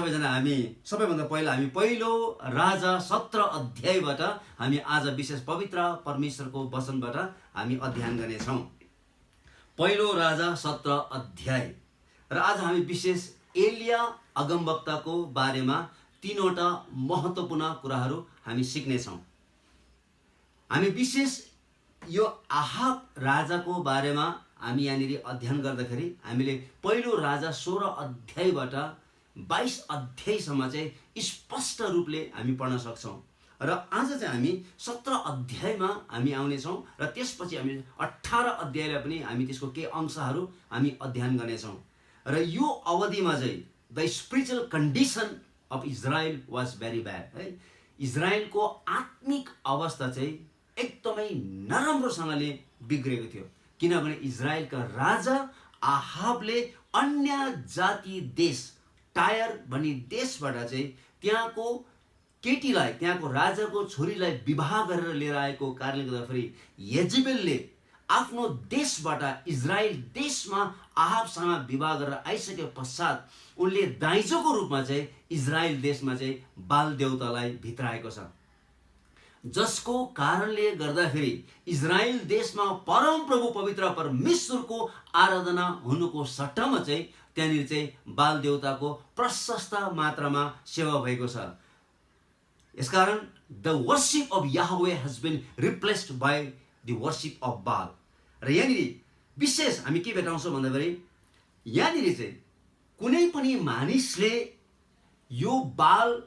सबैजना हामी सबैभन्दा पहिला हामी पहिलो राजा 17 अध्यायबाट हामी आज विशेष पवित्र परमेश्वरको वचनबाट हामी अध्ययन गर्नेछौँ। पहिलो राजा 17 अध्याय र आज हामी विशेष एलिया अगमवक्ताको बारेमा तीनवटा महत्त्वपूर्ण कुराहरू हामी सिक्नेछौँ। हामी विशेष यो आहाब राजाको बारेमा हामी यहाँनिर अध्ययन गर्दाखेरि हामीले पहिलो राजा 16 अध्यायबाट 22 अध्यायसम्म चाहिँ स्पष्ट रूपले हामी पढ्न सक्छौँ र आज चाहिँ हामी 17 अध्यायमा हामी आउनेछौँ र त्यसपछि हामी 18 अध्यायलाई पनि हामी त्यसको केही अंशहरू हामी अध्ययन गर्नेछौँ। र यो अवधिमा चाहिँ the spiritual condition of Israel was very bad है। इजरायलको आत्मिक अवस्था चाहिँ एकदमै नराम्रोसँगले बिग्रेको थियो, किनभने इजरायलका राजा आहाबले अन्य जाति देश टायर भन्ने देशबाट चाहिँ त्यहाँको केटीलाई, त्यहाँको राजाको छोरीलाई विवाह गरेर लिएर आएको कारणले गर्दाखेरि येजेबेलले आफ्नो देशबाट इजरायल देशमा आहाबसँग विवाह गरेर आइसके पश्चात उनले दाइजोको रूपमा चाहिँ इजरायल देशमा चाहिँ बाल देवतालाई भित्राएको छ, जसको कारणले गर्दाखेरि इजरायल देशमा परम प्रभु पवित्र परमेश्वरको आराधना हुनुको सट्टामा चाहिँ त्यहाँनिर चाहिँ बाल देवताको प्रशस्त मात्रामा सेवा भएको छ। यसकारण the worship of Yahweh has been replaced by the worship of Baal. र यहाँनिर विशेष हामी के भेटाउँछौँ भन्दाखेरि यहाँनिर चाहिँ कुनै पनि मानिसले यो बाल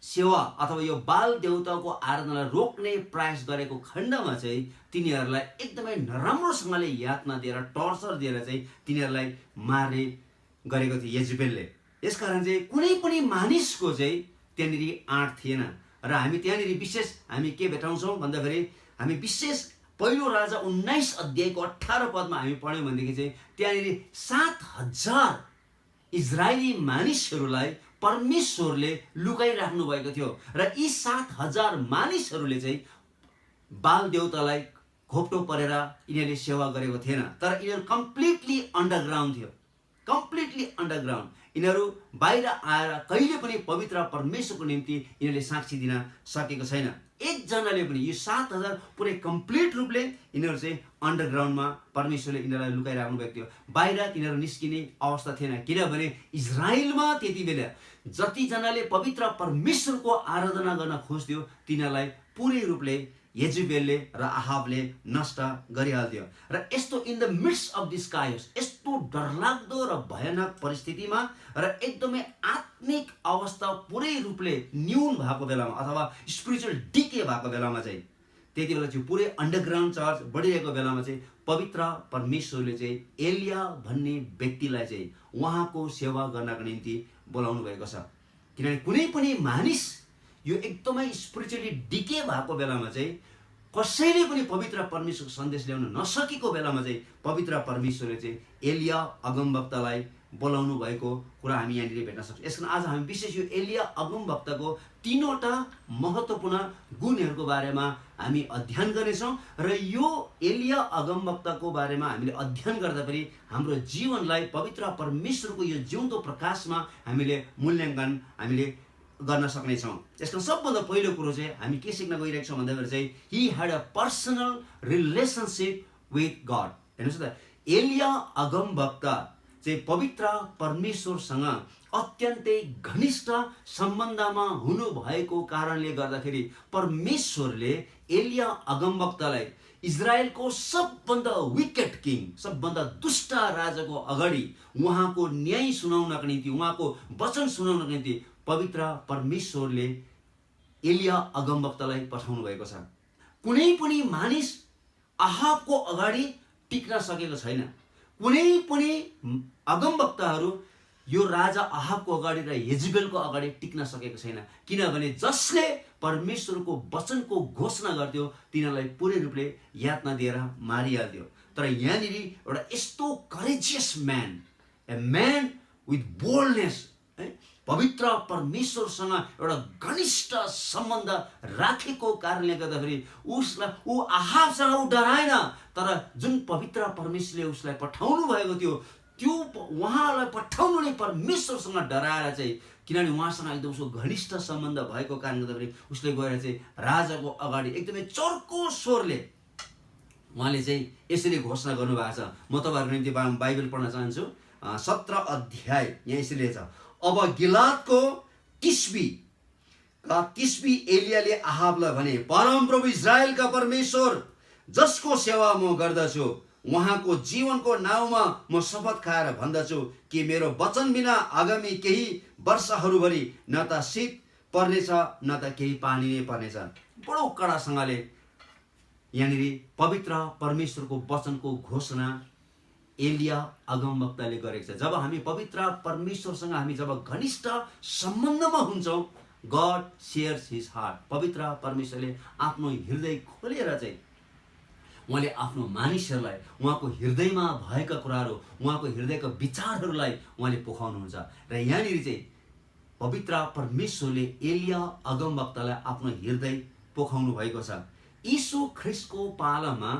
सेवा अथवा यो बाल देवताको आराधनालाई रोक्ने प्रयास गरेको खण्डमा चाहिँ तिनीहरूलाई एकदमै नराम्रोसँगले यातना दिएर टर्चर दिएर चाहिँ तिनीहरूलाई मार्ने गरेको थियो येजेबेलले। यसकारण चाहिँ कुनै पनि मानिसको चाहिँ त्यहाँनिर आँट थिएन। र हामी त्यहाँनिर विशेष हामी के भेटाउँछौँ भन्दाखेरि हामी विशेष पहिलो राजा 19 अध्यायको 18 पदमा हामी पढ्यौँ भनेदेखि चाहिँ त्यहाँनिर 7,000 इजरायली मानिसहरूलाई परमेश्वरले लुकाइराख्नु भएको थियो र यी 7,000 मानिसहरूले चाहिँ बाल देवतालाई घोप्टो परेर यिनीहरूले सेवा गरेको थिएन, तर यिनीहरू कम्प्लिटली अन्डरग्राउन्ड थियो, कम्प्लिटली अन्डरग्राउन्ड। यिनीहरू बाहिर आएर कहिले पनि पवित्र परमेश्वरको निम्ति यिनीहरूले साक्षी दिन सकेको छैन। एकजनाले पनि यो 7,000 पुरै कम्प्लिट रूपले यिनीहरू चाहिँ अन्डरग्राउन्डमा परमेश्वरले यिनीहरूलाई लुकाइराख्नु भएको थियो। बाहिर तिनीहरू निस्किने अवस्था थिएन, किनभने इजरायलमा त्यति बेला जतिजनाले पवित्र परमेश्वरको आराधना गर्न खोज्थ्यो तिनीहरूलाई पुरै रूपले येजेबेलले र आहाबले नष्ट गरिहाल्थ्यो। र यस्तो in the midst of this chaos, यस्तो डरलाग्दो र भयानक परिस्थितिमा र एकदमै आत्मिक अवस्था पुरै रूपले न्यून भएको बेलामा अथवा स्पिरिचुअल डिके भएको बेलामा चाहिँ त्यति बेला चाहिँ पुरै अन्डरग्राउन्ड चर्च बढिरहेको बेलामा चाहिँ पवित्र परमेश्वरले चाहिँ एलिया भन्ने व्यक्तिलाई चाहिँ उहाँको सेवा गर्नको निम्ति बोलाउनु भएको छ। किनभने कुनै पनि मानिस यो एकदमै स्पिरिचुअली डिके भएको बेलामा चाहिँ कसैले पनि पवित्र परमेश्वरको सन्देश ल्याउन नसकेको बेलामा चाहिँ पवित्र परमेश्वरले चाहिँ एलिया अगमवक्तालाई बोलाउनु भएको कुरा हामी यहाँनिर भेट्न सक्छौँ। यसकारण आज हामी विशेष यो एलिया अगमवक्ताको तीनवटा महत्त्वपूर्ण गुणहरूको बारेमा हामी अध्ययन गर्नेछौँ र यो एलिया अगमवक्ताको बारेमा हामीले अध्ययन गर्दा पनि हाम्रो जीवनलाई पवित्र परमेश्वरको यो जिउँदो प्रकाशमा हामीले मूल्याङ्कन हामीले गर्न सक्नेछौँ। यसको सबभन्दा पहिलो कुरो चाहिँ हामी के सिक्न गइरहेको छौँ भन्दाखेरि चाहिँ he had a personal relationship with God. हेर्नुहोस् त, एलिया अगमवक्ता चाहिँ पवित्र परमेश्वरसँग अत्यन्तै घनिष्ठ सम्बन्धमा हुनुभएको कारणले गर्दाखेरि परमेश्वरले एलिया अगमवक्तालाई इजरायलको सबभन्दा विकेट किङ, सबभन्दा दुष्ट राजाको अगाडि उहाँको न्याय सुनाउनको निम्ति, उहाँको वचन सुनाउनको निम्ति पवित्र परमेश्वरले एलिया अगमवक्तालाई पठाउनु भएको छ। कुनै पनि मानिस आहाबको अगाडि टिक्न सकेको छैन। कुनै पनि अगमवक्ताहरू यो राजा आहाबको अगाडि र येजेबेलको अगाडि टिक्न सकेको छैन, किनभने जसले परमेश्वरको वचनको घोषणा गर्थ्यो तिनीहरूलाई पुरै रूपले यातना दिएर मारिहाल्थ्यो। तर यहाँनिर एउटा यस्तो courageous man, A man with boldness, पवित्र परमेश्वरसँग एउटा घनिष्ठ सम्बन्ध राखेको कारणले गर्दाखेरि ऊ आहाबसँग डराएन, तर जुन पवित्र परमेश्वरले उसलाई पठाउनु भएको थियो त्यो उहाँलाई पठाउनुले परमेश्वरसँग डराएर चाहिँ किनभने उहाँसँग एकदम उसको घनिष्ठ सम्बन्ध भएको कारणले गर्दाखेरि उसले गएर चाहिँ राजाको अगाडि एकदमै चर्को स्वरले उहाँले चाहिँ यसरी घोषणा गर्नुभएको छ। म तपाईँहरूको निम्ति बाइबल पढ्न चाहन्छु। 17 अध्याय यहाँ यसरी छ, अब गिलादको तिस्बी एलियाले आहाबलाई भने, परमप्रभु इजरायलका परमेश्वर जसको सेवा म गर्दछु उहाँको जीवनको नाउँमा म शपथ खाएर भन्दछु कि मेरो वचन बिना आगामी केही वर्षहरूभरि न त शीत पर्नेछ न त केही पानी नै पर्नेछ। बडो कडासँगले यहाँनिर पवित्र परमेश्वरको वचनको घोषणा एलिया अगमवक्ताले गरेको छ। जब हामी पवित्र परमेश्वरसँग हामी जब घनिष्ठ सम्बन्धमा हुन्छौँ, गड सेयर्स हिज हार्ट। पवित्र परमेश्वरले आफ्नो हृदय खोलेर चाहिँ उहाँले आफ्नो मानिसहरूलाई उहाँको हृदयमा भएका कुराहरू, उहाँको हृदयका विचारहरूलाई उहाँले पोखाउनुहुन्छ। र यहाँनिर चाहिँ पवित्र परमेश्वरले एलिया अगमवक्तालाई आफ्नो हृदय पोखाउनु भएको छ। यीशु ख्रिस्टको पालामा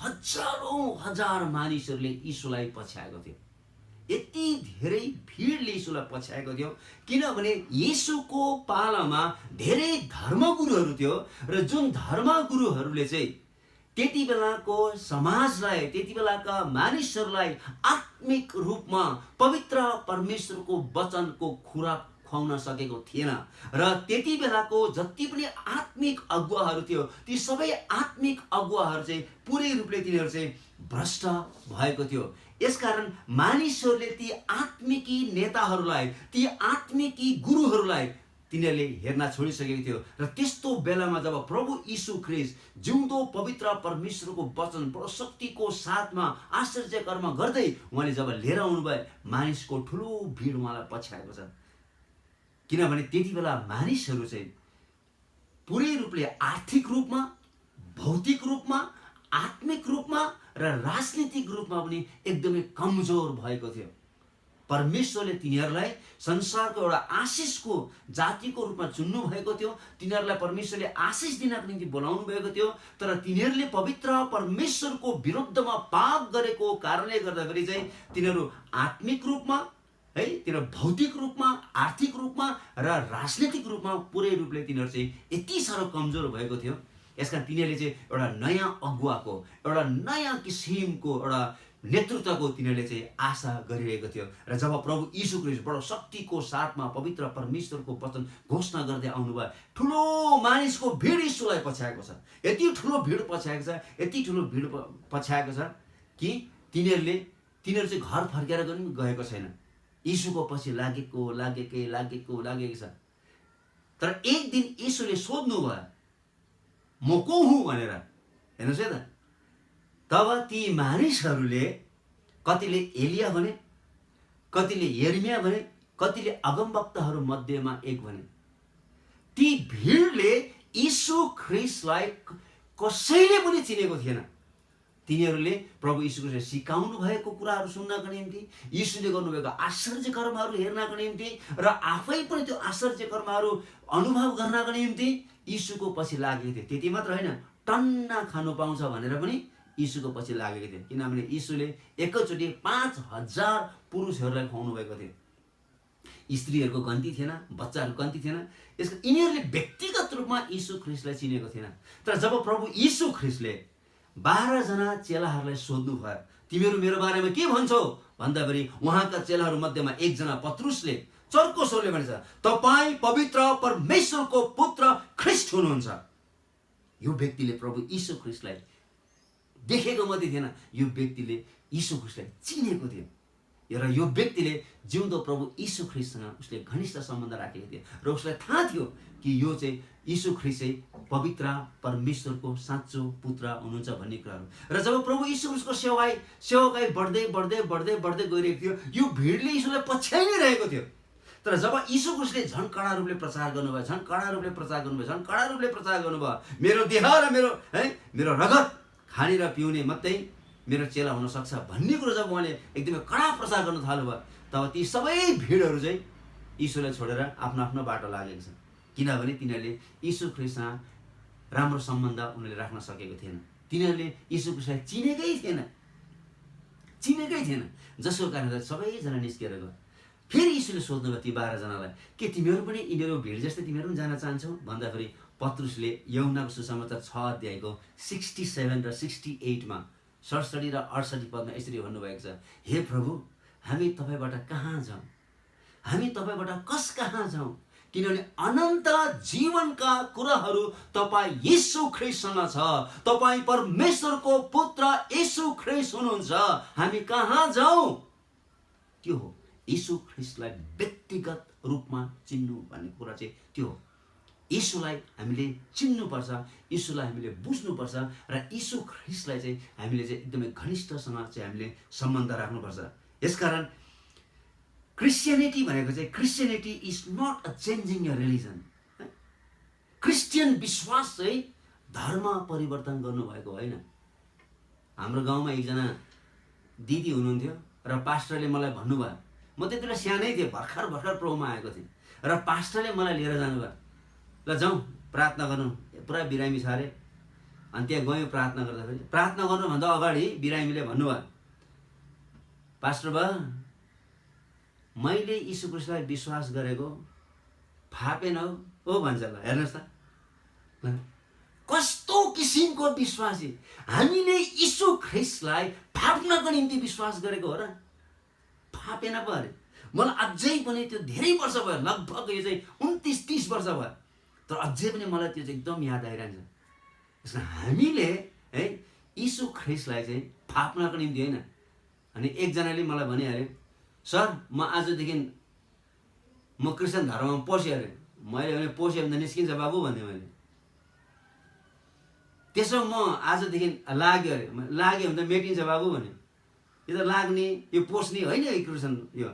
हजारौं हजार मानिसहरूले यीशुलाई पछ्याएको थियो। यति धेरै भिडले यीशुलाई पछ्याएको थियो किनभने यीशुको पालामा धेरै धर्मगुरुहरू थियो र जुन धर्मगुरुहरूले चाहिँ त्यति बेलाको समाजलाई, त्यति बेलाका मानिसहरूलाई आत्मिक रूपमा पवित्र परमेश्वरको वचनको खुराक खुवाउन सकेको थिएन। र त्यति बेलाको जति पनि आत्मिक अगुवाहरू थियो, ती सबै आत्मिक अगुवाहरू चाहिँ पुरै रूपले तिनीहरू चाहिँ भ्रष्ट भएको थियो। यसकारण मानिसहरूले ती आत्मिकी नेताहरूलाई, ती आत्मिकी गुरुहरूलाई तिनीहरूले हेर्न छोडिसकेको थियो। र त्यस्तो बेलामा जब प्रभु यीशु ख्रिस्ट जिउँदो पवित्र परमेश्वरको वचन बडो शक्तिको साथमा आश्चर्य कर्म गर्दै उहाँले जब लिएर आउनुभयो, मानिसको ठुलो भिड उहाँलाई पछ्याएको छ। किनभने त्यति बेला मानिसहरू चाहिँ पुरै रूपले आर्थिक रूपमा, भौतिक रूपमा, आत्मिक रूपमा र राजनीतिक रूपमा पनि एकदमै कमजोर भएको थियो। परमेश्वरले तिनीहरूलाई संसारको एउटा आशिषको जातिको रूपमा चुन्नु भएको थियो। तिनीहरूलाई परमेश्वरले आशिष दिनको निम्ति बोलाउनु भएको थियो। तर तिनीहरूले पवित्र परमेश्वरको विरुद्धमा पाप गरेको कारणले गर्दाखेरि चाहिँ तिनीहरू आत्मिक रूपमा है, तिनीहरू भौतिक रूपमा, आर्थिक रूपमा र राजनीतिक रूपमा पुरै रूपले तिनीहरू चाहिँ यति साह्रो कमजोर भएको थियो। यसकारण तिनीहरूले चाहिँ एउटा नयाँ अगुवाको, एउटा नयाँ किसिमको एउटा नेतृत्वको तिनीहरूले चाहिँ आशा गरिरहेको थियो। र जब प्रभु यीशु ख्रिस्ट बडो शक्तिको साथमा पवित्र परमेश्वरको वचन घोषणा गर्दै आउनुभयो, ठुलो मानिसको भिड यीशुलाई पछ्याएको छ। यति ठुलो भिड पछ्याएको छ, यति ठुलो भिड पछ्याएको छ कि तिनीहरू चाहिँ घर फर्केर पनि गएको छैन। यीशुको पछि लागेकै छ। तर एक दिन यीशुले सोध्नु भयो, म को हुँ भनेर। हेर्नुहोस् है त, तब ती मानिसहरूले कतिले एलिया भने, कतिले यिर्मया भने, कतिले अगमवक्ताहरू मध्येमा एक भने। ती भिडले यीशु ख्रिस्टलाई कसैले पनि चिनेको थिएन। तिनीहरूले प्रभु यीशु ख्रिस्टले सिकाउनु भएको कुराहरू सुन्नको निम्ति, यीशुले गर्नुभएको आश्चर्य कर्महरू हेर्नको निम्ति र आफै पनि त्यो आश्चर्य कर्महरू अनुभव गर्नको निम्ति यीशुको पछि लागेको थियो। त्यति मात्र होइन, टन्ना खानु पाउँछ भनेर पनि यीशुको पछि लागेको थियो। किनभने यीशुले एकैचोटि 5000 पुरुषहरूलाई खुवाउनु भएको थियो। स्त्रीहरूको गन्ती थिएन, बच्चाहरू गन्ती थिएन। यसको यिनीहरूले व्यक्तिगत रूपमा यीशु ख्रिस्टलाई चिनेको थिएन। तर जब प्रभु यीशु ख्रिस्टले 12 जना चेलाहरूलाई सोध्नु भयो, तिमीहरू मेरो बारेमा के भन्छौ भन्दाखेरि उहाँका चेलाहरू मध्येमा एकजना पत्रुसले चर्को स्वरले भनेछ, तपाईँ पवित्र परमेश्वरको पुत्र ख्रिस्ट हुनुहुन्छ। यो व्यक्तिले प्रभु यीशु ख्रिस्टलाई देखेको मात्रै थिएन, यो व्यक्तिले यीशु ख्रिस्टलाई चिनेको थियो। र यो व्यक्तिले जिउँदो प्रभु यीशु ख्रिस्टसँग उसले घनिष्ठ सम्बन्ध राखेको थियो र उसलाई थाहा थियो कि यो चाहिँ यीशु ख्रिस्ट चाहिँ पवित्र परमेश्वरको साँचो पुत्र हुनुहुन्छ भन्ने कुराहरू। र जब प्रभु यीशु ख्रिस्टको सेवाकाई बढ्दै गइरहेको थियो, यो भिडले यीशुलाई पछ्याइ नै रहेको थियो। तर जब यीशु ख्रिस्टले झन् कडा रूपले प्रचार गर्नुभयो, मेरो देह र मेरो रगत खाने र पिउने मात्रै मेरो चेला हुन सक्छ भन्ने कुरो जब उहाँले एकदमै कडा प्रचार गर्न थाल्नुभयो, तब ती सबै भिडहरू चाहिँ यीशुलाई छोडेर आफ्नो आफ्नो बाटो लागेको छ। किनभने तिनीहरूले यीशु ख्रिस्टसँग राम्रो सम्बन्ध उनीहरूले राख्न सकेको थिएन। तिनीहरूले यीशु ख्रिस्टलाई चिनेकै थिएन। जसको कारणले सबैजना निस्केर गयो। फेरि यीशुले सोध्नुभयो ती 12 जनालाई, के तिमीहरू पनि यिनीहरू भिड जस्तै तिमीहरू पनि जान चाहन्छौ भन्दाखेरि पत्रुसले यूहन्नाको सुसमाचार 6 अध्यायको 67 र 68 मा 67 र 68 पदमा यसरी भन्नुभएको छ, हे प्रभु, हामी तपाईबाट कहाँ जाउँ? हामी तपाईबाट कस कहाँ जाउँ? किनभने अनन्त जीवनका कुराहरू तपाईँ यीशु ख्रीष्टसँग छ। तपाईँ परमेश्वरको पुत्र यीशु ख्रीष्ट हुनुहुन्छ। हामी कहाँ जाउँ? त्यो हो यीशु ख्रीष्टलाई व्यक्तिगत रूपमा चिन्नु भन्ने कुरा चाहिँ त्यो हो। यीशुलाई हामीले चिन्नुपर्छ, यीशुलाई हामीले बुझ्नुपर्छ र यीशु ख्रीष्टलाई चाहिँ हामीले चाहिँ एकदमै घनिष्ठसँग चाहिँ हामीले सम्बन्ध राख्नुपर्छ। यसकारण क्रिस्चियनिटी भनेको चाहिँ Christianity is not a changing a religion. Christian विश्वास चाहिँ धर्म परिवर्तन गर्नुभएको होइन। हाम्रो गाउँमा एकजना दिदी हुनुहुन्थ्यो र पास्टरले मलाई भन्नुभयो, म त्यति बेला सानै थिएँ, भर्खर प्रभुमा आएको थिएँ र पास्टरले मलाई लिएर जानुभयो, ल जाउँ प्रार्थना गर्नु, पुरा बिरामी छ अरे। अनि त्यहाँ गयौँ प्रार्थना गर्दाखेरि, प्रार्थना गर्नुभन्दा अगाडि बिरामीले भन्नुभयो, पास्टर बा, मैले यीशु ख्रीष्टलाई विश्वास गरेको फापेन हो भन्छ। ल हेर्नुहोस् त कस्तो किसिमको विश्वासी। हामीले यीशु ख्रीष्टलाई फाप्नको निम्ति विश्वास गरेको हो र फापेन पो अरे। मलाई अझै पनि त्यो धेरै वर्ष भयो, लगभग यो चाहिँ 29-30 वर्ष भयो, तर अझै पनि मलाई त्यो चाहिँ एकदम याद आइरहन्छ। यसमा हामीले है यीशु ख्रीष्टलाई चाहिँ फाप्नको निम्ति होइन। अनि एकजनाले मलाई भने अरे, सर म आजदेखि म क्रिस्चियन धर्ममा पसेँ अरे। मैले भने पसेँ भने निस्किन्छ बाबु भन्ने। मैले त्यसो म आजदेखि लाग्यो अरे। लाग्यो भने त मेटिन्छ बाबु भने। यो त लाग्ने, यो पोस्ने होइन। क्रिस्चियन, यो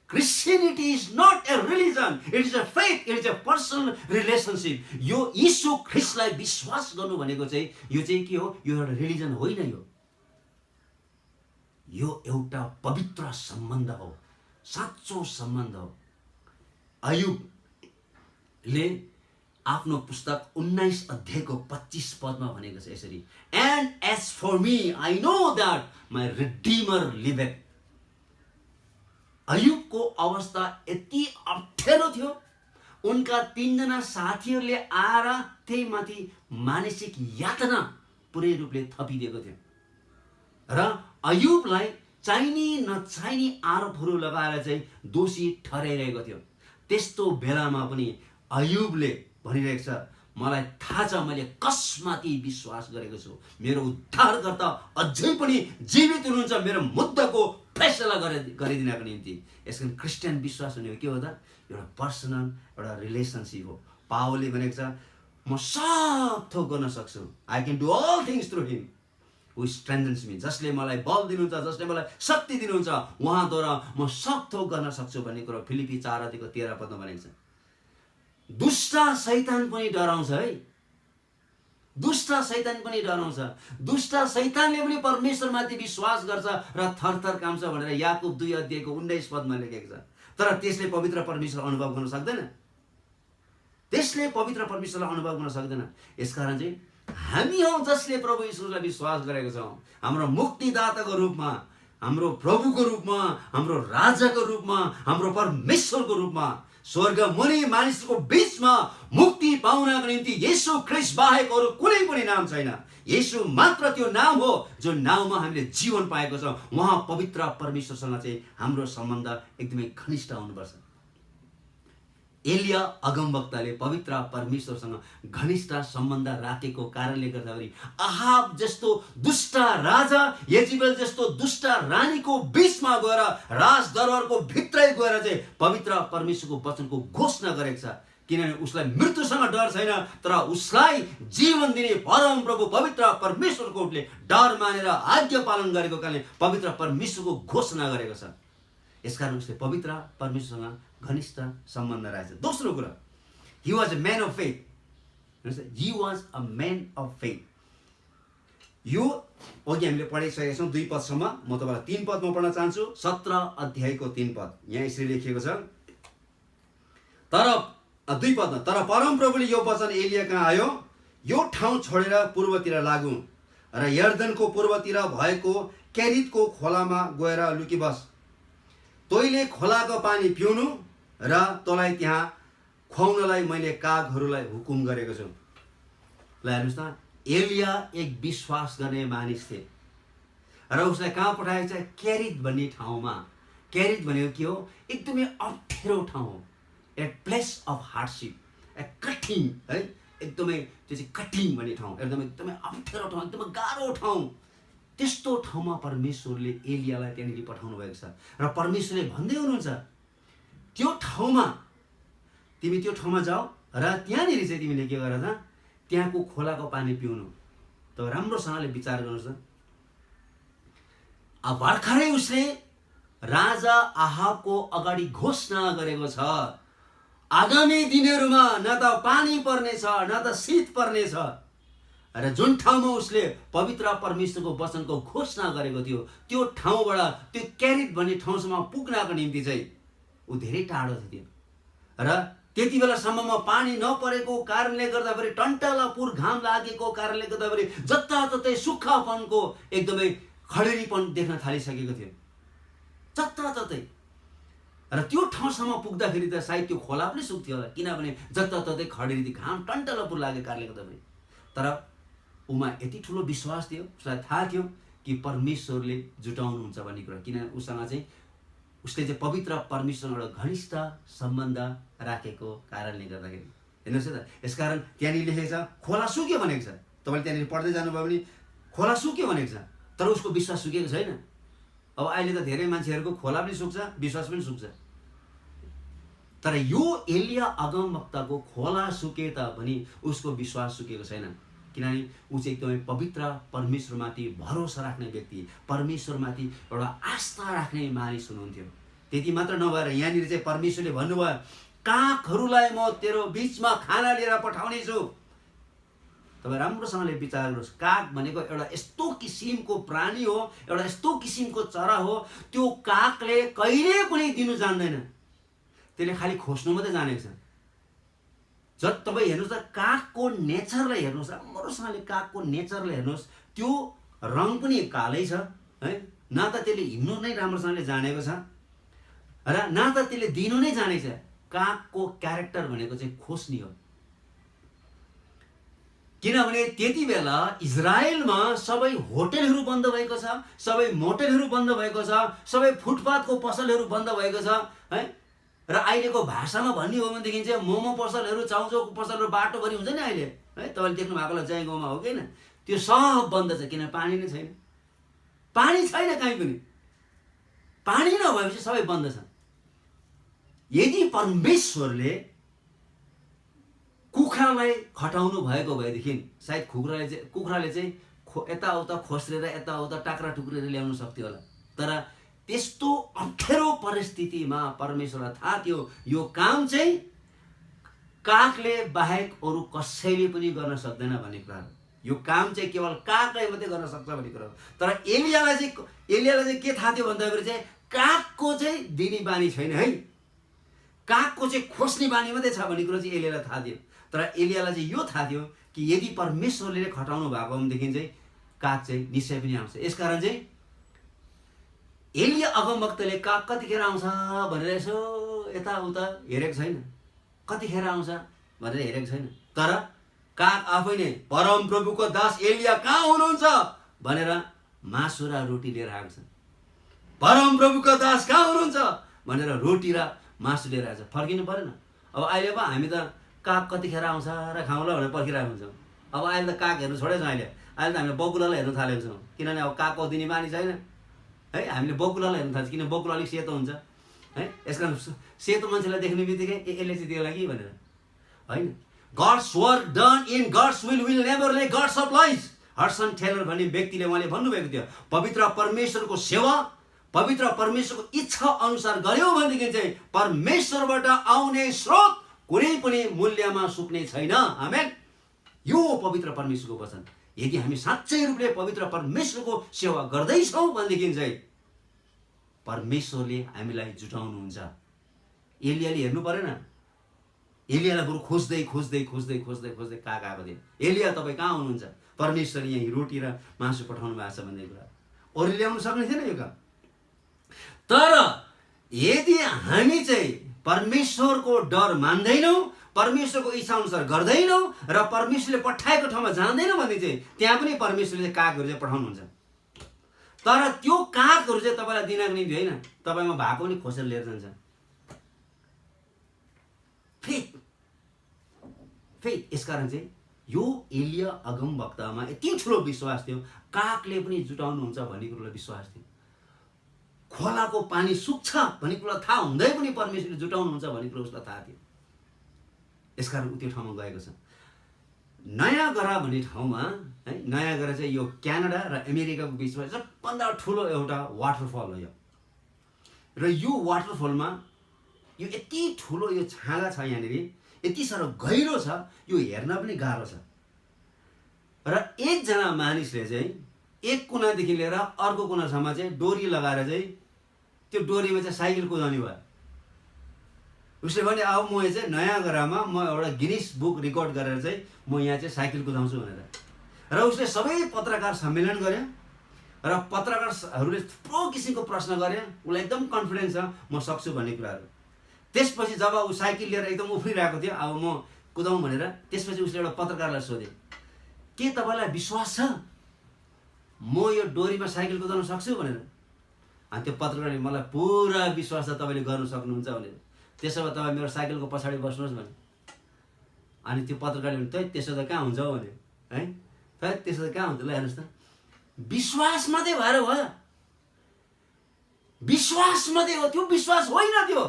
Christianity is not a religion, it is a faith, it is a personal relationship. यो यीशु ख्रीष्टलाई विश्वास गर्नु भनेको चाहिँ यो चाहिँ के हो? यो एउटा रिलिजन होइन। यो एउटा पवित्र सम्बन्ध हो, साँचो सम्बन्ध हो। अयुबले आफ्नो पुस्तक 19 अध्यायको 25 पदमा भनेको छ यसरी, and as for me I know that my redeemer liveth. अयुबको अवस्था यति अप्ठ्यारो थियो, उनका 3 जना साथीहरूले आएर त्यही माथि मानसिक यातना पुरै रूपले थपिदिएको थियो र अयुबलाई चाहिने नचाहिने आरोपहरू लगाएर चाहिँ दोषी ठहराइरहेको थियो। त्यस्तो बेलामा पनि अयुबले भनिरहेको छ, मलाई थाहा छ मैले कसमाथि विश्वास गरेको छु। मेरो उद्धारकर्ता अझै पनि जीवित हुनुहुन्छ मेरो मुद्दाको फैसला गरिदिनको निम्ति। यसको क्रिस्चियन विश्वास भनेको के हो त? एउटा पर्सनल एउटा रिलेसनसिप हो। पावलले भनेको छ, म सब थोक गर्न सक्छु, I can do all things through him who strengthens me. जसले मलाई बल दिनुहुन्छ, जसले मलाई शक्ति दिनुहुन्छ, उहाँद्वारा म सब थोक गर्न सक्छु भन्ने कुरो फिलिपी 4:13 पदमा भनेको छ। दुष्ट शैतान पनि डराउँछ है। दुष्ट शैतान पनि डराउँछ। दुष्ट शैतानले पनि परमेश्वरमाथि विश्वास गर्छ र थरथर काम्छ भनेर याकुब 2 अध्यायको 19 पदमा लेखेको छ। तर त्यसले पवित्र परमेश्वर अनुभव गर्न सक्दैन। त्यसले पवित्र परमेश्वरलाई अनुभव गर्न सक्दैन। यसकारण चाहिँ हामी हौँ जसले प्रभु यीशुलाई विश्वास गरेको छौँ, हाम्रो मुक्तिदाताको रूपमा, हाम्रो प्रभुको रूपमा, हाम्रो राजाको रूपमा, हाम्रो परमेश्वरको रूपमा, स्वर्ग मुनि मानिसको बीचमा मुक्ति पाउनको निम्ति येशू ख्रीष्ट बाहेक अरू कुनै पनि नाम छैन। येशू मात्र त्यो नाम हो जो नाममा हामीले जीवन पाएको छ। उहाँ पवित्र परमेश्वरसँग चाहिँ हाम्रो सम्बन्ध एकदमै घनिष्ठ हुनुपर्छ। एलिया अगमवक्ताले पवित्र परमेश्वरसँग घनिष्ठ सम्बन्ध राखेको कारणले गर्दाखेरि अहाब जस्तो दुष्ट राजा, येजेबेल जस्तो दुष्ट रानीको बीचमा गएर राजदरबारको भित्रै गएर चाहिँ पवित्र परमेश्वरको वचनको घोषणा गरेको छ। किनभने उसलाई मृत्युसँग डर छैन, तर उसलाई जीवन दिने परम प्रभु पवित्र परमेश्वरकोले डर मानेर आज्ञा पालन गरेको कारणले पवित्र परमेश्वरको घोषणा गरेको छ। यसकारण उसले पवित्र परमेश्वरसँग घनिष्ठ सम्बन्ध राखेछ। दोस्रो कुरा, he was a man of faith. He was a man of faith. यो अघि हामीले पढिसकेका छौँ 2 पदसम्म। म तपाईँलाई 3 पदमा पढ्न चाहन्छु। 17 अध्यायको 3 पद यहाँ यसरी लेखिएको छ। तर 2 पदमा, तर परम प्रभुले यो वचन एलिया कहाँ आयो, यो ठाउँ छोडेर पूर्वतिर लागु र यर्दनको पूर्वतिर भएको केरितको खोलामा गएर लुकी बस। तैँले खोलाको पानी पिउनु र तँलाई त्यहाँ खुवाउनलाई मैले कागहरूलाई हुकुम गरेको छु। ल हेर्नुहोस् त, एलिया एक विश्वास गर्ने मानिस थिए र उसलाई कहाँ पठाएको छ? केरित भन्ने ठाउँमा। केरित भनेको के हो? एकदमै अप्ठ्यारो ठाउँ हो, ए प्लेस अफ हार्डसिप, ए कठिन है, एकदमै त्यो चाहिँ कठिन भन्ने ठाउँ, एकदमै अप्ठ्यारो ठाउँ, एकदमै गाह्रो ठाउँ। त्यस्तो ठाउँमा परमेश्वरले एलियालाई त्यहाँनिर पठाउनु भएको छ र परमेश्वरले भन्दै हुनुहुन्छ त्यो ठाउँमा तिमी त्यो ठाउँमा जाऊ र त्यहाँनिर चाहिँ तिमीले के गर त, त्यहाँको खोलाको पानी पिउनु। त राम्रोसँगले विचार गर्नुहोस् त। अब भर्खरै उसले राजा आहाबको अगाडि घोषणा गरेको छ आगामी दिनहरूमा न त पानी पर्नेछ न त शीत पर्नेछ। र जुन ठाउँमा उसले पवित्र परमेश्वरको वचनको घोषणा गरेको थियो त्यो ठाउँबाट त्यो केरित भन्ने ठाउँसम्म पुग्नको निम्ति चाहिँ ऊ धेरै टाढो थियो र त्यति बेलासम्ममा पानी नपरेको कारणले गर्दाखेरि टन्टलापुर घाम लागेको कारणले गर्दाखेरि जताततै सुक्खापनको एकदमै खडेरीपन देख्न थालिसकेको थियो जताततै। र त्यो ठाउँसम्म पुग्दाखेरि त सायद त्यो खोला पनि सुक्थ्यो होला, किनभने जताततै खडेरी घाम टन्टलापुर लागेको कारणले गर्दाखेरि। तर उमा यति ठुलो विश्वास थियो, उसलाई थाहा थियो कि परमेश्वरले जुटाउनुहुन्छ भन्ने कुरा, किनभने उसँग चाहिँ उसले चाहिँ पवित्र परमेश्वरसँग घनिष्ठ सम्बन्ध राखेको कारणले गर्दाखेरि। हेर्नुहोस् त, यसकारण त्यहाँनिर लेखेको छ खोला सुक्यो भनेको छ। तपाईँले त्यहाँनिर पढ्दै जानुभयो भने खोला सुक्यो भनेको छ, तर उसको विश्वास सुकेको छैन। अब अहिले त धेरै मान्छेहरूको खोला पनि सुक्छ, विश्वास पनि सुक्छ। तर यो एलिया अगमवक्ताको खोला सुके तापनि उसको विश्वास सुकेको छैन, किनभने ऊ चाहिँ एकदमै पवित्र परमेश्वरमाथि भरोसा राख्ने व्यक्ति, परमेश्वरमाथि एउटा आस्था राख्ने मानिस हुनुहुन्थ्यो। त्यति मात्र नभएर यहाँनिर चाहिँ परमेश्वरले भन्नुभयो कागहरूलाई म तेरो बिचमा खाना लिएर पठाउने छु। तपाईँ राम्रोसँगले विचार गर्नुहोस्, काग भनेको एउटा यस्तो किसिमको प्राणी हो, एउटा यस्तो किसिमको चरा हो, त्यो कागले कहिले पनि दिनु जान्दैन, त्यसले खालि खोज्नु मात्रै जानेको छ। जब तपाईँ हेर्नुहोस् त कागको नेचरलाई हेर्नुहोस्, राम्रोसँगले कागको नेचरलाई हेर्नुहोस्, त्यो रङ पनि कालै छ है, न त त्यसले हिँड्नु नै राम्रोसँगले जानेको छ र न त त्यसले दिनु नै जानेको छ। कागको क्यारेक्टर भनेको चाहिँ खोज्ने हो, किनभने त्यति बेला इजरायलमा सबै होटलहरू बन्द भएको छ, सबै मोटेलहरू बन्द भएको छ, सबै फुटपाथको पसलहरू बन्द भएको छ है। र अहिलेको भाषामा भन्ने हो भनेदेखि चाहिँ मोमो पसलहरू, चाउचाउको पसलहरू बाटोभरि हुन्छ नि अहिले है, तपाईँले देख्नु भएको होला जय गाउँमा हो कि होइन, त्यो सब बन्द छ, किन पानी नै छैन, पानी छैन कहीँ पनि, पानी नभएपछि सबै बन्द छ। यदि परमेश्वरले कुखुरालाई खटाउनु भएको भएदेखि सायद कुखुराले चाहिँ यताउता खोस्रेर यताउता टाक्रा टुक्रेर ल्याउन सक्थ्यो होला, तर त्यस्तो अप्ठ्यारो परिस्थितिमा परमेश्वरलाई थाहा थियो यो काम चाहिँ कागले बाहेक अरू कसैले पनि गर्न सक्दैन भन्ने कुरा हो। यो काम चाहिँ केवल कागले मात्रै गर्न सक्छ भन्ने कुरा हो। तर एलियालाई चाहिँ के थाहा थियो भन्दाखेरि चाहिँ कागको चाहिँ दिने बानी छैन है, कागको चाहिँ खोज्ने बानी मात्रै छ भन्ने कुरो चाहिँ एलियालाई थाहा थियो। तर एलियालाई चाहिँ यो थाहा थियो कि यदि परमेश्वरले खटाउनु भएको भनेदेखि चाहिँ काग चाहिँ निश्चय पनि आउँछ। यसकारण चाहिँ एलिया अगमवक्ताले काग कतिखेर आउँछ भनेर यसो यताउता हेरेको छैन, कतिखेर आउँछ भनेर हेरेको छैन, तर काग आफै नै परम प्रभुको दास एलिया कहाँ हुनुहुन्छ भनेर मासु र रोटी लिएर आएको छ। परम प्रभुको दास कहाँ हुनुहुन्छ भनेर रोटी र मासु लिएर आएको छ। फर्किनु परेन। अब अहिले पो हामी त काग कतिखेर आउँछ र खाउँला भनेर पर्खिरहेको हुन्छौँ। अब अहिले त काग हेर्नु छोडेको छ, अहिले त हामीले बकुलालाई हेर्नु थालेको छौँ, किनभने अब कागको दिने बानी छैन है। हामीले बकुलालाई हेर्नु थाल्छ, किन बकुला अलिक सेतो हुन्छ है, यसकारण सेतो मान्छेलाई देख्ने बित्तिकै यसले चाहिँ त्यो लागि भनेर होइन। Gods work done in gods will never ले गड सप्लाइज। हडसन टेलर भन्ने व्यक्तिले उहाँले भन्नुभएको थियो पवित्र परमेश्वरको सेवा पवित्र परमेश्वरको इच्छा अनुसार गर्यो भनेदेखि चाहिँ परमेश्वरबाट आउने स्रोत कुनै पनि मूल्यमा सुक्ने छैन। आमेन। यो पवित्र परमेश्वरको वचन। यदि हामी साँच्चै रूपले पवित्र परमेश्वरको सेवा गर्दैछौँ भनेदेखि चाहिँ परमेश्वरले हामीलाई जुटाउनुहुन्छ। एलियाले हेर्नु परेन, एलियालाई बरु खोज्दै खोज्दै खोज्दै खोज्दै खोज्दै काग आएको थियो। एलिया तपाईँ कहाँ हुनुहुन्छ? परमेश्वरले यहीँ रोटी र मासु पठाउनु भएको छ भन्ने कुरा अरूले ल्याउनु सक्ने थिएन यो काम। तर यदि हामी चाहिँ परमेश्वरको डर मान्दैनौँ, परमेश्वरको इच्छा अनुसार गर्दैनौँ र परमेश्वरले पठाएको ठाउँमा जाँदैनौँ भने चाहिँ त्यहाँ पनि परमेश्वरले कागहरू चाहिँ पठाउनुहुन्छ। तर त्यो कागहरू चाहिँ तपाईँलाई दिनको निम्ति होइन, तपाईँमा भएको पनि खोसेर लिएर जान्छ। फेथ यसकारण चाहिँ यो एलिया अगमवक्तामा यति ठुलो विश्वास थियो, कागले पनि जुटाउनुहुन्छ भन्ने कुरोलाई विश्वास थियो। खोलाको पानी सुक्छ भन्ने कुरा थाहा हुँदै पनि परमेश्वरले जुटाउनुहुन्छ भन्ने कुरो उसलाई थाहा थियो। यसकारण ऊ त्यो ठाउँमा गएको छ। नयाँगरा भन्ने ठाउँमा है, नयाँगरा चाहिँ यो क्यानाडा र अमेरिकाको बिचमा सबभन्दा ठुलो एउटा वाटरफल हो यो। र यो वाटरफलमा यो यति ठुलो यो छाँगा छ, यहाँनिर यति साह्रो गहिरो छ, यो हेर्न पनि गाह्रो छ। र एकजना मानिसले चाहिँ एक कुनादेखि लिएर अर्को कुनासम्म चाहिँ डोरी लगाएर चाहिँ त्यो डोरीमा चाहिँ साइकल कुदाउने भयो। उसले भने अब म चाहिँ नयाँगरामा म एउटा गिनिस बुक रेकर्ड गरेर चाहिँ म यहाँ चाहिँ साइकल कुदाउँछु भनेर। र उसले सबै पत्रकार सम्मेलन गर्यो र पत्रकारहरूले थुप्रो किसिमको प्रश्न गरे। उसलाई एकदम कन्फिडेन्स छ म सक्छु भन्ने कुराहरू। त्यसपछि जब ऊ साइकल लिएर एकदम उफ्रिरहेको थियो, अब म कुदाउँ भनेर, त्यसपछि उसले एउटा पत्रकारलाई सोध्यो, के तपाईँलाई विश्वास छ म यो डोरीमा साइकल कुदाउन सक्छु भनेर? अनि त्यो पत्रकारले मलाई पुरा विश्वास छ तपाईँले गर्न सक्नुहुन्छ भनेर। त्यसो भए तपाईँ मेरो साइकलको पछाडि बस्नुहोस् भने। अनि त्यो पत्रकारले भने त्यसो त कहाँ हुन्छ भन्यो है, त्यसो त कहाँ हुन्छ, ल हेर्नुहोस् त, विश्वास मात्रै भएर भयो, विश्वास मात्रै हो, त्यो विश्वास होइन। त्यो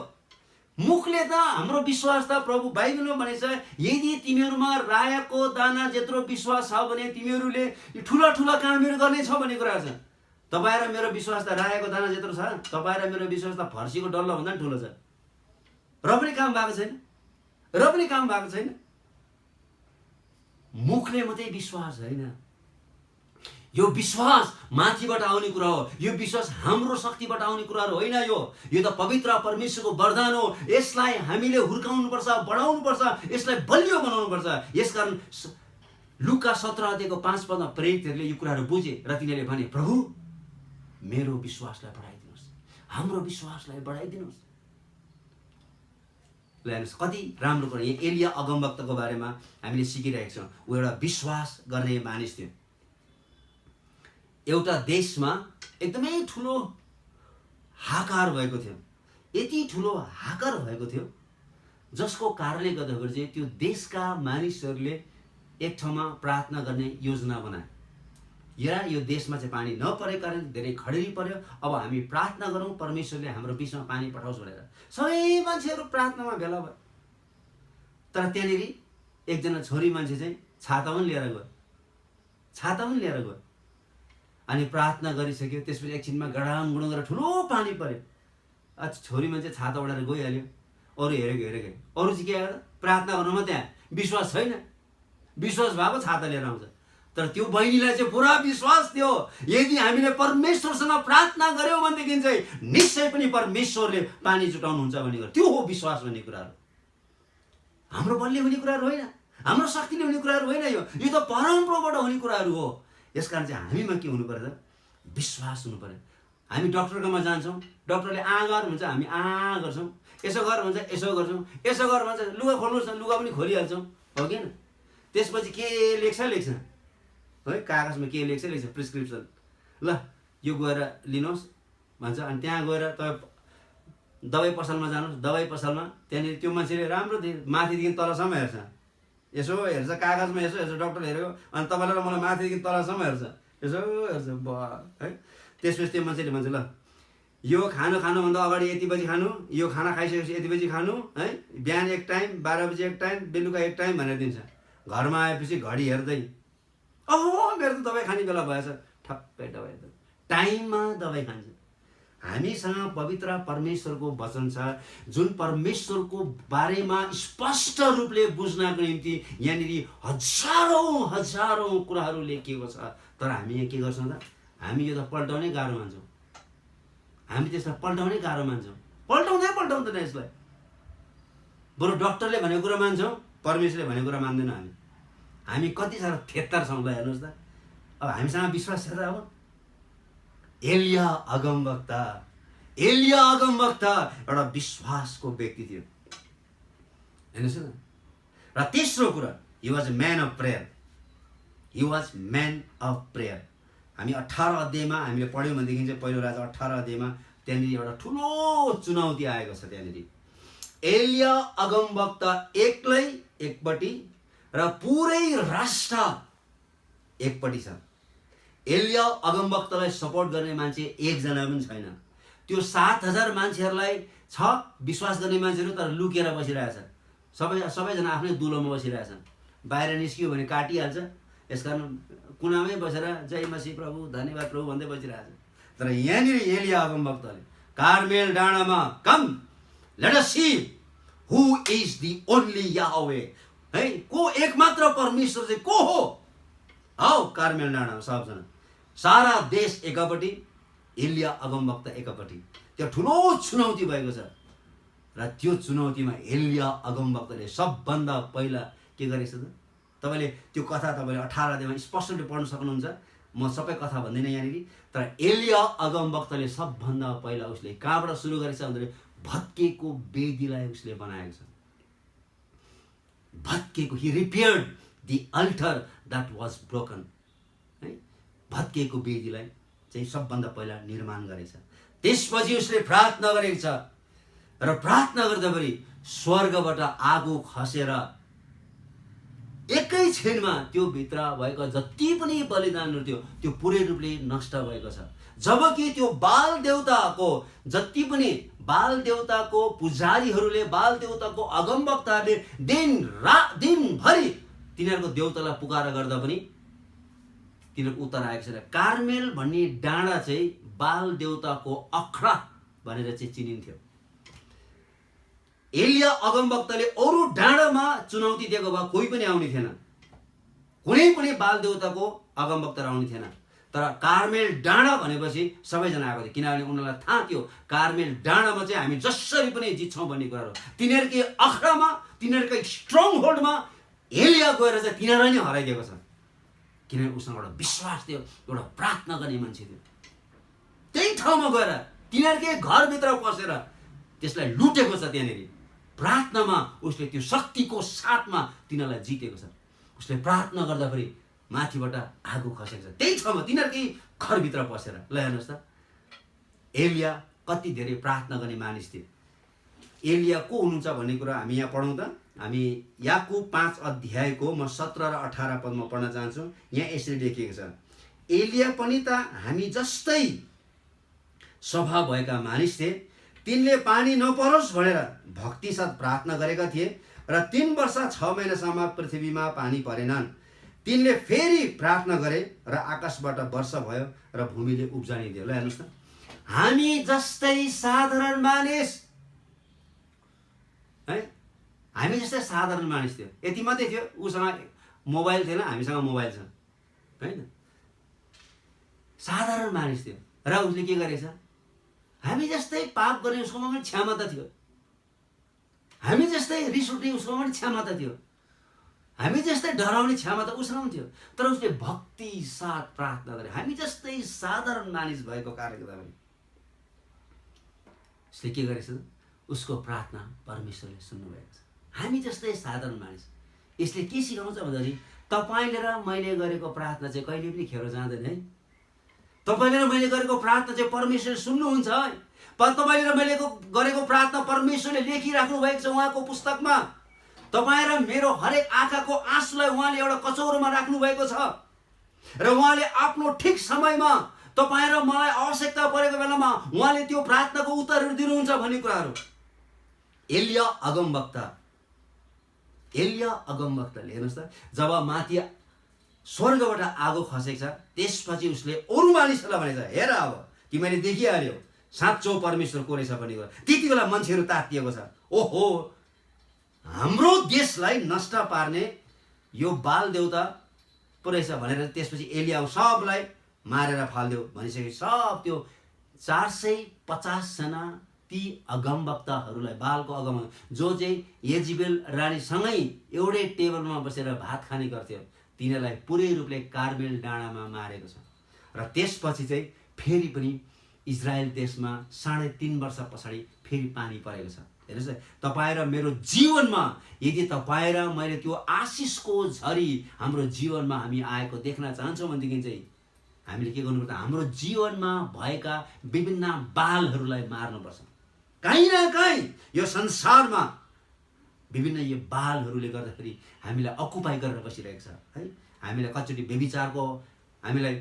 मुखले त हाम्रो विश्वास त प्रभु बाइबलमा भनेछ, यदि तिमीहरूमा रायाको दाना जत्रो विश्वास छ भने तिमीहरूले ठुला ठुला कामहरू गर्ने छ भन्ने कुरा छ। तपाईँ र मेरो विश्वास त रायाको दाना जत्रो छ, तपाईँ र मेरो विश्वास त फर्सीको डल्लो भन्दा पनि ठुलो छ। र पनि काम भएको छैन, र पनि काम भएको छैन। मुखले मात्रै विश्वास होइन, यो विश्वास माथिबाट आउने कुरा हो। यो विश्वास हाम्रो शक्तिबाट आउने कुराहरू होइन। यो त पवित्र परमेश्वरको वरदान हो। यसलाई हामीले हुर्काउनुपर्छ, बढाउनुपर्छ, यसलाई बलियो बनाउनुपर्छ। यसकारण लुका 17 अध्यायको 5 पदमा प्रेरितहरूले यो कुराहरू बुझे र तिनीहरूले भने, प्रभु मेरो विश्वासलाई बढाइदिनुहोस्, हाम्रो विश्वासलाई बढाइदिनुहोस्। कति राम्रो कुरा। यहाँ एलिया अगमवक्ताको बारेमा हामीले सिकिरहेका छौँ। ऊ एउटा विश्वास गर्ने मानिस थियो। एउटा देशमा एकदमै ठुलो हाकार भएको थियो, यति ठुलो हाकार भएको थियो जसको कारणले गर्दाखेरि चाहिँ त्यो देशका मानिसहरूले एक ठाउँमा प्रार्थना गर्ने योजना बनाए। यो देशमा चाहिँ पानी नपरेको कारण धेरै खडेरी पर्यो, अब हामी प्रार्थना गरौँ परमेश्वरले हाम्रो बिचमा पानी पठाओस् भनेर। सबै मान्छेहरू प्रार्थनामा भेला भयो। तर त्यहाँनिर एकजना छोरी मान्छे चाहिँ छाता पनि लिएर गयो। अनि प्रार्थना गरिसक्यो। त्यसपछि एकछिनमा गडाङ गुडुङ गरेर ठुलो पानी पर्यो। छोरी मान्छे छाता ओढेर गइहाल्यो। अरू हेरेको अरू चाहिँ के आयो, प्रार्थना गर्नुमा त्यहाँ विश्वास छैन। विश्वास भएको छाता लिएर आउँछ। तर त्यो बहिनीलाई चाहिँ पुरा विश्वास थियो, यदि हामीले परमेश्वरसँग प्रार्थना गऱ्यौँ भनेदेखि चाहिँ निश्चय पनि परमेश्वरले पानी जुटाउनुहुन्छ भन्ने कुरा। त्यो हो विश्वास भन्ने कुराहरू। हाम्रो बलले हुने कुराहरू होइन, हाम्रो शक्तिले हुने कुराहरू होइन। यो त परमप्रभुबाट हुने कुराहरू हो। यसकारण चाहिँ हामीमा के हुनु पर्यो त, विश्वास हुनु पर्यो। हामी डक्टरकोमा जान्छौँ, डक्टरले गर भन्छ, हामी गर्छौँ। यसो गर भन्छ, यसो गर्छौँ। यसो गर भन्छ, लुगा खोल्नुहोस् न, लुगा पनि खोलिहाल्छौँ, हो कि होइन? त्यसपछि के लेख्छ है, कागजमा के लेख्छ प्रिस्क्रिप्सन, ल यो गएर लिनुहोस् भन्छ। अनि त्यहाँ गएर तपाईँ दबाई पसलमा जानुहोस्, दबाई पसलमा त्यहाँनिर त्यो मान्छेले राम्रो माथिदेखि तलसम्म हेर्छ, यसो हेर्छ कागजमा, यसो हेर्छ, डक्टर हेरेको। अनि तपाईँलाई र मलाई माथिदेखि तलसम्म हेर्छ, यसो हेर्छ है। त्यसपछि त्यो मान्छेले भन्छ, ल यो खानुभन्दा अगाडि यति बजी खानु, यो खाना खाइसकेपछि यति बजी खानु है, बिहान एक टाइम, 12 बजी एक टाइम, बेलुका एक टाइम भनेर दिन्छ। घरमा आएपछि घडी हेर्दै, मेरो त दबाई खाने बेला भएछ, ठप्पै दबाई टाइममा दबाई खान्छ। हामीसँग पवित्र परमेश्वरको वचन छ, जुन परमेश्वरको बारेमा स्पष्ट रूपले बुझ्नको निम्ति यहाँनिर हजारौँ कुराहरू लेखिएको छ। तर हामी यहाँ के गर्छौँ त, हामी यो त पल्टाउनै गाह्रो मान्छौँ। हामी त्यसलाई पल्टाउनै गाह्रो मान्छौँ, पल्टाउँदैन यसलाई। बरु डक्टरले भनेको कुरा मान्छौँ, परमेश्वरले भनेको कुरा मान्दैनौँ। हामी कति साह्रो थेत्तर छौँ ल, हेर्नुहोस् त। अब हामीसँग विश्वास छ त। अब एलिया अगमवक्ता एलिया अगमवक्ता एउटा विश्वासको व्यक्ति थियो, हेर्नुहोस् न। र तेस्रो कुरा, he was man of prayer. He was man of prayer. हामी 18 अध्यायमा हामीले पढ्यौँ भनेदेखि चाहिँ पहिलो राजा 18 अध्यायमा त्यहाँनिर एउटा ठुलो चुनौती आएको छ। त्यहाँनिर एलिया अगमवक्ता एक्लै एकपट्टि र पुरै राष्ट्र एकपट्टि छ। एलिया अगमवक्तालाई सपोर्ट गर्ने मान्छे एकजना पनि छैन। त्यो 7000 मान्छेहरूलाई छ विश्वास गर्ने मान्छेहरू, तर लुकेर बसिरहेछ। सबैजना आफ्नै दुलोमा बसिरहेछन्। बाहिर निस्कियो भने काटिहाल्छ, यसकारण कुनामै बसेर जय मसीह प्रभु, धन्यवाद प्रभु भन्दै बसिरहेछ। तर यहाँनिर एलिया अगमवक्ताले कार्मेल डाँडामा, come let us see who is the only Yahweh, है, को एकमात्र परमेश्वर चाहिँ को हो। आओ कार्मेल डाँडामा सबजना, सारा देश एकापट्टि, एलिया अगमवक्ता एकापट्टि। त्यो ठुलो चुनौती भएको छ। र त्यो चुनौतीमा एलिया अगमवक्ताले सबभन्दा पहिला के गरेछ त? तपाईँले त्यो कथा तपाईँले 18 अध्यायमा स्पष्टले पढ्न सक्नुहुन्छ। म सबै कथा भन्दिनँ यहाँनिर। तर एलिया अगमवक्ताले सबभन्दा पहिला उसले कहाँबाट सुरु गरेछ भन्दाखेरि भत्केको वेदीलाई उसले बनाएको छ। भत्केको, he repaired the altar that was broken, है, भत्केको वेदीलाई चाहिँ सबभन्दा पहिला निर्माण गरेछ। त्यसपछि उसले प्रार्थना गरेको छ र प्रार्थना गर्दाखेरि स्वर्गबाट आगो खसेर एकै क्षणमा त्यो भित्र भएको जति पनि बलिदानहरू थियो त्यो पुरै रूपले नष्ट भएको छ। जबकि त्यो बाल देवताको जति पनि बाल देवताको पुजारीहरूले, बाल देवताको अगमवक्ताहरूले दिनभरि तिनीहरूको देवतालाई पुकार गर्दा पनि तिनीहरूको उत्तर आएको छैन। कार्मेल भन्ने डाँडा चाहिँ बाल देवताको अखडा भनेर चाहिँ चिनिन्थ्यो। एलिया अगमवक्ताले अरू डाँडामा चुनौती दिएको भए कोही पनि आउने थिएन, कुनै पनि बाल देवताको अगमवक्ता आउने थिएन। तर कार्मेल डाँडा भनेपछि सबैजना आएको थियो, किनभने उनीहरूलाई थाहा थियो कार्मेल डाँडामा चाहिँ हामी जसरी पनि जित्छौँ भन्ने कुराहरू। तिनीहरूकै अखडामा, तिनीहरूकै स्ट्रङ होल्डमा एलिया गएर चाहिँ तिनीहरूलाई नै हराइदिएको छ। किनभने उसँग एउटा विश्वास थियो, एउटा प्रार्थना गर्ने मान्छे थियो। त्यही ठाउँमा गएर तिनीहरूकै घरभित्र पसेर त्यसलाई लुटेको छ। त्यहाँनिर प्रार्थनामा उसले त्यो शक्तिको साथमा तिनीहरूलाई जितेको छ। उसले प्रार्थना गर्दाखेरि माथिबाट आगो खसेको छ, त्यही ठाउँमा तिनीहरूकै घरभित्र पसेर। ल हेर्नुहोस् त, एलिया कति धेरै प्रार्थना गर्ने मानिस थियो। एलिया को हुनुहुन्छ भन्ने कुरा हामी यहाँ पढौँ त। हामी याकुब 5 अध्यायको म 17 र 18 पदमा पढ्न चाहन्छु। यहाँ यसरी लेखिएको छ, एलिया पनि त हामी जस्तै स्वभाव भएका मानिस थिए। तिनले पानी नपरोस् भनेर भक्तिसाथ प्रार्थना गरेका थिए र 3 वर्ष 6 महिनासम्म पृथ्वीमा पानी परेनन्। तिनले फेरि प्रार्थना गरे र आकाशबाट वर्षा भयो र भूमिले उब्जनी दियो। ल हेर्नुहोस् त, हामी जस्तै साधारण मानिस, है, हामी जस्तै साधारण मानिस थियो। यति मात्रै थियो, उसँग मोबाइल थिएन, हामीसँग मोबाइल छ, होइन? साधारण मानिस थियो र उसले के गरेछ? हामी जस्तै पाप गर्ने उसकोमा पनि क्षमता थियो, हामी जस्तै रिस उठ्ने उसकोमा पनि क्षमता थियो, हामी जस्तै डराउने क्षमता उसँग पनि थियो। तर उसले भक्ति साथ प्रार्थना गरे। हामी जस्तै साधारण मानिस भएको कारणले गर्दा पनि उसले के गरेछ? उसको प्रार्थना परमेश्वरले सुन्नुभएको छ। हामी जस्तै साधारण मानिस। यसले के सिकाउँछ भन्दाखेरि तपाईँले र मैले गरेको प्रार्थना चाहिँ कहिले पनि खेरो जाँदैन है। तपाईँले र मैले गरेको प्रार्थना चाहिँ परमेश्वरले सुन्नुहुन्छ है। तपाईँले र मैले गरेको प्रार्थना परमेश्वरले लेखिराख्नु भएको छ उहाँको पुस्तकमा। तपाईँ र मेरो हरेक आँखाको आँसुलाई उहाँले एउटा कचौरोमा राख्नु भएको छ र उहाँले आफ्नो ठिक समयमा तपाईँ र मलाई आवश्यकता परेको बेलामा उहाँले त्यो प्रार्थनाको उत्तरहरू दिनुहुन्छ भन्ने कुराहरू। एलिया अगमवक्ताले हेर्नुहोस् त, जब माथि स्वर्गबाट आगो खसेको छ त्यसपछि उसले अरू मानिसहरूलाई भनेछ, हेर अब तिमीले देखिहाल्यौ साँचो परमेश्वर को रहेछ भन्ने कुरा। त्यति बेला मान्छेहरू तातिएको छ, ओहो हाम्रो देशलाई नष्ट पार्ने यो बाल देवता पो रहेछ भनेर। त्यसपछि एलिया सबलाई मारेर फालिदियो भनिसकेपछि सब त्यो 450 जना ती अगमवक्ताहरूलाई, बालको अगमवक्ता जो चाहिँ येजिबेल रानीसँगै एउटै टेबलमा बसेर भात खाने गर्थ्यो, तिनीहरूलाई पुरै रूपले कार्मेल डाँडामा मारेको छ। र त्यसपछि चाहिँ फेरि पनि इजरायल देशमा 3.5 वर्ष पछाडि फेरि पानी परेको छ। हेर्नुहोस् है, तपाईँ र मेरो जीवनमा यदि तपाईँ र मैले त्यो आशिषको झरी हाम्रो जीवनमा हामी आएको देख्न चाहन्छौँ भनेदेखि चाहिँ हामीले के गर्नुपर्छ, हाम्रो जीवनमा भएका विभिन्न बालहरूलाई मार्नुपर्छ। कहीँ न कहीँ यो संसारमा विभिन्न यो बालहरूले गर्दाखेरि हामीलाई अकुपाई गरेर बसिरहेको छ है। हामीलाई कतिचोटि व्यभिचारको हामीलाई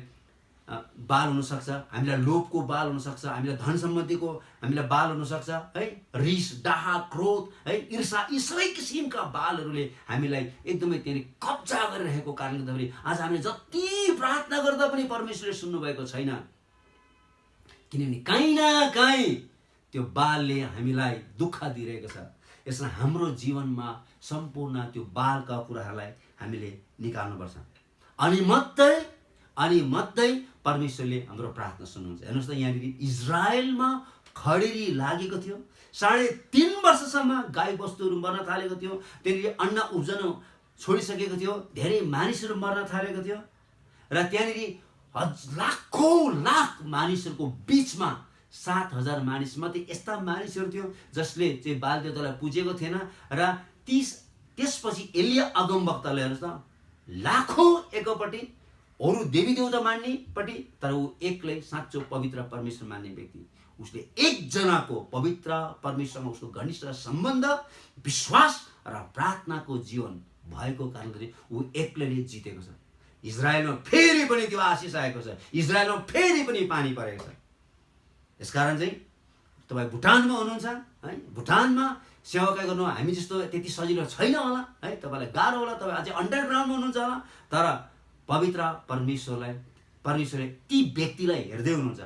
बाल हुनसक्छ, हामीलाई लोभको बाल हुनसक्छ, हामीलाई धन सम्बन्धीको हामीलाई बाल हुनसक्छ है। रिस, डाहा, क्रोध है, ईर्षा, यी सबै किसिमका बालहरूले हामीलाई एकदमै त्यहाँनिर कब्जा गरिरहेको कारणले गर्दाखेरि आज हामीले जति प्रार्थना गर्दा पनि परमेश्वरले सुन्नुभएको छैन, किनभने कहीँ न कहीँ त्यो बालले हामीलाई दुःख दिइरहेको छ। यसमा हाम्रो जीवनमा सम्पूर्ण त्यो बालका कुराहरूलाई हामीले निकाल्नुपर्छ। अनि मात्रै परमेश्वरले हाम्रो प्रार्थना सुन्नुहुन्छ। हेर्नुहोस् त, यहाँनिर इजरायलमा खडेरी लागेको थियो, 3.5 वर्षसम्म गाई बस्तुहरू मर्न थालेको थियो, त्यहाँनिर अन्न उब्जन छोडिसकेको थियो, धेरै मानिसहरू मर्न थालेको थियो र त्यहाँनिर लाखौँ लाख मानिसहरूको बिचमा 7,000 मानिस मात्रै यस्ता मानिसहरू थियो जसले चाहिँ बाल देवतालाई पुजेको थिएन र त्यसपछि एलिया अगमवक्ताले हेर्नुहोस् त लाखौँ एकपट्टि अरू देवी देवता मान्नेपट्टि, तर ऊ एक्लै साँचो पवित्र परमेश्वर मान्ने व्यक्ति, उसले एकजनाको पवित्र परमेश्वरमा उसको घनिष्ठ सम्बन्ध, विश्वास र प्रार्थनाको जीवन भएको कारणले ऊ एक्लैले जितेको छ। इजरायलमा फेरि पनि त्यो आशिष आएको छ, इजरायलमा फेरि पनि पानी परेको छ। यसकारण चाहिँ तपाईँ भुटानमा हुनुहुन्छ है, भुटानमा सेवाकाई गर्नु हामी जस्तो त्यति सजिलो छैन होला है, तपाईँलाई गाह्रो होला, तपाईँ अझै अन्डरग्राउन्डमा हुनुहुन्छ होला, तर पवित्र परमेश्वरले ती व्यक्तिलाई हेर्दै हुनुहुन्छ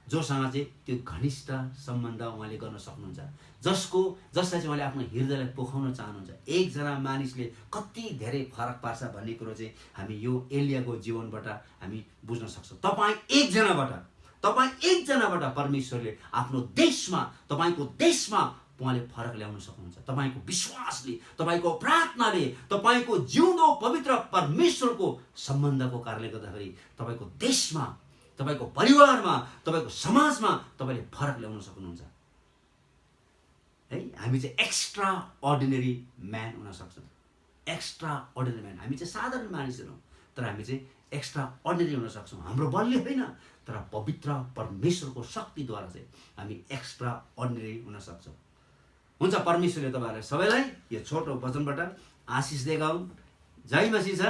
जोसँग चाहिँ त्यो घनिष्ठ सम्बन्ध उहाँले गर्न सक्नुहुन्छ, जसलाई चाहिँ उहाँले आफ्नो हृदयलाई पोखाउन चाहनुहुन्छ। एकजना मानिसले कति धेरै फरक पार्छ भन्ने कुरो चाहिँ हामी यो एलियाको जीवनबाट हामी बुझ्न सक्छौँ। तपाईँ एकजनाबाट परमेश्वरले आफ्नो देशमा, तपाईँको देशमा उहाँले फरक ल्याउन सक्नुहुन्छ। तपाईँको विश्वासले, तपाईँको प्रार्थनाले, तपाईँको जिउँदो पवित्र परमेश्वरको सम्बन्धको कारणले गर्दाखेरि तपाईँको देशमा, तपाईँको परिवारमा, तपाईँको समाजमा तपाईँले फरक ल्याउन सक्नुहुन्छ है। हामी चाहिँ एक्स्ट्रा अर्डिनरी म्यान हुन सक्छौँ। एक्स्ट्रा अर्डिनरी म्यान, हामी चाहिँ साधारण मानिसहरू हौँ, तर हामी चाहिँ एक्स्ट्रा अर्डिनरी हुन सक्छौँ। हाम्रो बलले होइन, तर पवित्र परमेश्वरको शक्तिद्वारा चाहिँ हामी एक्स्ट्रा अर्डिनरी हुन सक्छौँ। हुन्छ, परमेश्वरले तपाईँहरूलाई सबैलाई यो छोटो वचनबाट आशिष दिएका हुन्। जय मसीह छ।